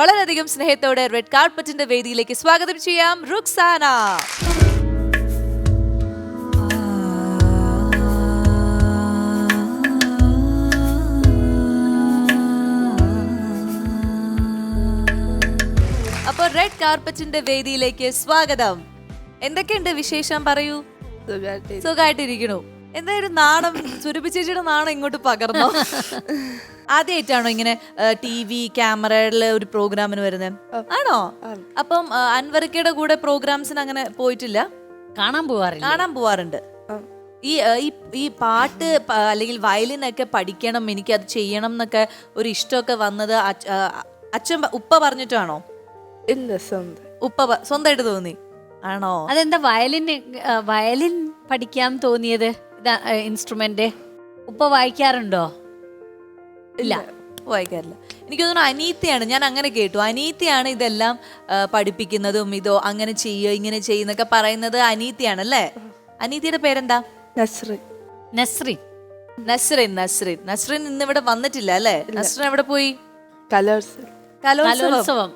വളരെയധികം സ്നേഹത്തോടെ റെഡ് കാർപ്പറ്റിന്റെ വേദിയിലേക്ക് സ്വാഗതം ചെയ്യാം റുക്സാന. അപ്പൊ റെഡ് കാർപ്പറ്റിന്റെ വേദിയിലേക്ക് സ്വാഗതം. എന്തൊക്കെയുണ്ട് വിശേഷം, പറയൂ. സുഖമായിട്ടിരിക്കണു. എന്തായാലും നാണം, സുരഭി ചേച്ചിയുടെ നാണം ഇങ്ങോട്ട് പകർന്നോ? ആദ്യമായിട്ടാണോ ഇങ്ങനെ TV ക്യാമറയിലെ ഒരു പ്രോഗ്രാമിന് വരുന്നത്? ആണോ? അപ്പം അൻവർക്കയുടെ കൂടെ പ്രോഗ്രാംസിന് അങ്ങനെ പോയിട്ടില്ല? കാണാൻ പോവാറുണ്ട്. ഈ പാട്ട് അല്ലെങ്കിൽ വയലിൻ ഒക്കെ പഠിക്കണം, എനിക്കത് ചെയ്യണം എന്നൊക്കെ ഒരു ഇഷ്ടമൊക്കെ വന്നത് ഉപ്പ പറഞ്ഞിട്ടാണോ? ഇല്ല, ഉപ്പ സ്വന്തമായിട്ട് തോന്നി? ആണോ? അതെന്താ വയലിൻ പഠിക്കാൻ തോന്നിയത്? ഇൻസ്ട്രുമെന്റ് ഉപ്പ വായിക്കാറുണ്ടോ? ഇല്ല, വായിക്കാറില്ല. എനിക്ക് തോന്നുന്നു അനീത്തിയാണ്, ഞാൻ അങ്ങനെ കേട്ടു, അനീത്തിയാണ് ഇതെല്ലാം പഠിപ്പിക്കുന്നതും ഇതോ അങ്ങനെ ചെയ്യുക ഇങ്ങനെ ചെയ്യുന്നൊക്കെ പറയുന്നത് അനീത്തിയാണല്ലേ? അനീത്തിയുടെ പേരെന്താ? നസ്രിൻ ഇന്നിവിടെ വന്നിട്ടില്ല അല്ലേ? നസ്രിൻ എവിടെ പോയി? കലോത്സവം.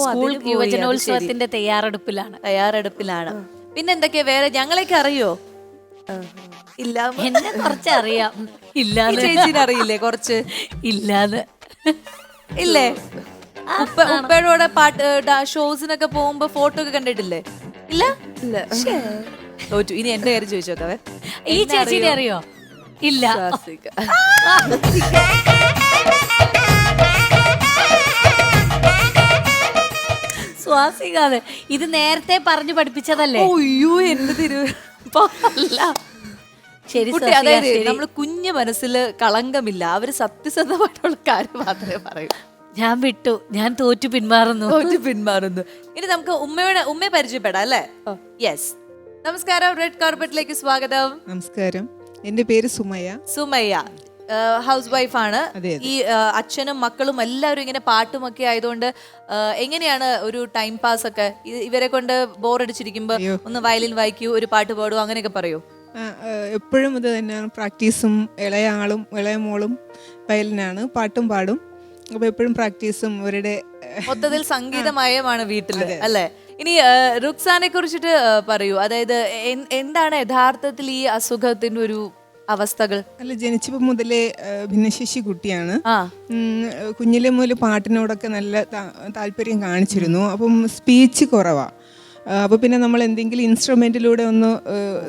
സ്കൂൾ യുവജനോത്സവത്തിന്റെ തയ്യാറെടുപ്പിലാണ്. പിന്നെ എന്തൊക്കെയാ വേറെ? ഞങ്ങളെയൊക്കെ അറിയോ? ഇല്ല, എന്നെ കുറച്ചറിയാം. ഇല്ലാതെ ചേച്ചിനെ അറിയില്ലേ? കുറച്ച് ഇല്ലാതെ ഇല്ലേ? ഉപ്പയുടെ പാട്ട് ഷോസിനൊക്കെ പോകുമ്പോ ഫോട്ടോ ഒക്കെ കണ്ടിട്ടില്ലേ? ഇല്ല. തോറ്റു. ഇനി എന്റെ കാര്യം ചോദിച്ചോക്കാവേ. ഈ ചേച്ചിനെ അറിയോ? ഇല്ല. സ്വാസികാതെ ഇത് നേരത്തെ പറഞ്ഞു പഠിപ്പിച്ചതല്ലേ? അയ്യോ, എന്റെ തിരുവല്ല. ശരി, അതായത് നമ്മള് കുഞ്ഞു മനസ്സില് കളങ്കമില്ല, അവര് സത്യസന്ധമായിട്ടുള്ള കാര്യം മാത്രമേ പറയൂ. ഞാൻ തോറ്റു പിന്മാറുന്നു. ഇനി നമുക്ക് ഉമ്മയെ പരിചയപ്പെടാം അല്ലേ? യെസ്. നമസ്കാരം, റെഡ് കാർപ്പറ്റിലേക്ക് സ്വാഗതം. നമസ്കാരം, എന്റെ പേര് സുമയ്യ. ഹൗസ് വൈഫാണ്. ഈ അച്ഛനും മക്കളും എല്ലാവരും ഇങ്ങനെ പാട്ടുമൊക്കെ ആയതുകൊണ്ട് എങ്ങനെയാണ് ഒരു ടൈം പാസ് ഒക്കെ? ഇവരെ കൊണ്ട് ബോറടിച്ചിരിക്കുമ്പോ ഒന്ന് വയലിൻ വായിക്കൂ, ഒരു പാട്ട് പാടൂ, അങ്ങനെയൊക്കെ പറയൂ? എപ്പോഴും ഇത് തന്നെയാണ് പ്രാക്ടീസും. ഇളയ മോളും വയലിനാണ്, പാട്ടും പാടും. അപ്പൊ എപ്പോഴും പ്രാക്ടീസും അവരുടെ മൊത്തത്തിൽ സംഗീതമയമാണ് വീട്ടില് അല്ലെ? ഇനി റുക്സാനെ കുറിച്ചിട്ട് പറയൂ. അതായത് എന്താണ് യഥാർത്ഥത്തിൽ ഈ അസുഖത്തിന്റെ ഒരു അവസ്ഥകൾ? അല്ല, ജനിച്ചപ്പോ മുതലേ ഭിന്നശേഷി കുട്ടിയാണ്. കുഞ്ഞിലെ മുതൽ പാട്ടിനോടൊക്കെ നല്ല താല്പര്യം കാണിച്ചിരുന്നു. അപ്പം സ്പീച്ച് കുറവാ. അപ്പോൾ പിന്നെ നമ്മൾ എന്തെങ്കിലും ഇൻസ്ട്രുമെന്റിലൂടെ ഒന്ന്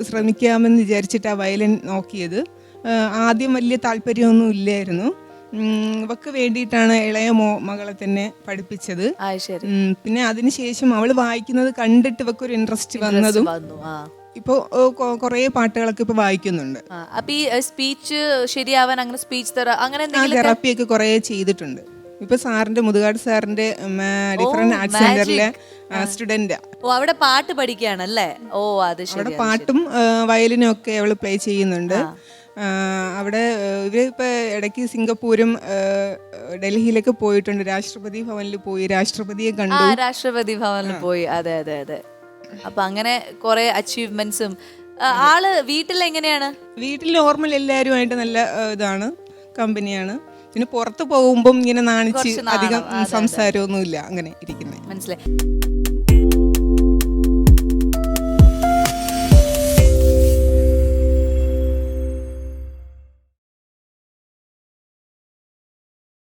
ശ്രമിക്കാമെന്ന് വിചാരിച്ചിട്ടാണ് വയലിൻ നോക്കിയത്. ആദ്യം വലിയ താല്പര്യമൊന്നും ഇല്ലായിരുന്നു. ഇവക്ക് വേണ്ടിയിട്ടാണ് ഇളയ മകളെ തന്നെ പഠിപ്പിച്ചത്. പിന്നെ അതിനുശേഷം അവൾ വായിക്കുന്നത് കണ്ടിട്ട് ഇവക്കൊരു ഇൻട്രസ്റ്റ് വന്നതും ഇപ്പൊ കൊറേ പാട്ടുകളൊക്കെ ഇപ്പൊ വായിക്കുന്നുണ്ട്. അപ്പൊ ഈ സ്പീച്ച് ശരിയാവാൻ അങ്ങനെ സ്പീച്ച് തെറാപ്പി ഒക്കെ കുറെ ചെയ്തിട്ടുണ്ട്. ഇപ്പൊ മുതുകാട് സാറിന്റെ ഡിഫറെന്റ് ആർട്സ് സെന്ററിലെ സ്റ്റുഡന്റ്. അവിടെ പാട്ട് പഠിക്കുകയാണല്ലേ? ഓ, അത് ശരി. അവിടെ പാട്ടും വയലിനും ഒക്കെ അവള് പ്ലേ ചെയ്യുന്നുണ്ട്. അവിടെ ഇവര് ഇപ്പൊ ഇടയ്ക്ക് സിംഗപ്പൂരും ഡൽഹിയിലൊക്കെ പോയിട്ടുണ്ട്. രാഷ്ട്രപതി ഭവനിൽ പോയി, രാഷ്ട്രപതിയെ കണ്ടു. രാഷ്ട്രപതി ഭവനിൽ പോയി. അതെ. അപ്പൊ അങ്ങനെ കുറെ അച്ചീവ്മെന്റ്സും. ആള് വീട്ടിൽ എങ്ങനെയാണ്? വീട്ടിൽ നോർമൽ എല്ലാവരുമായിട്ട് നല്ല ഇതാണ്, കമ്പനിയാണ്. പിന്നെ പുറത്ത് പോകുമ്പം ഇങ്ങനെ നാണിച്ച് അധികം സംസാരമൊന്നുമില്ല, അങ്ങനെ ഇരിക്കുന്നത്. മനസ്സിലായി.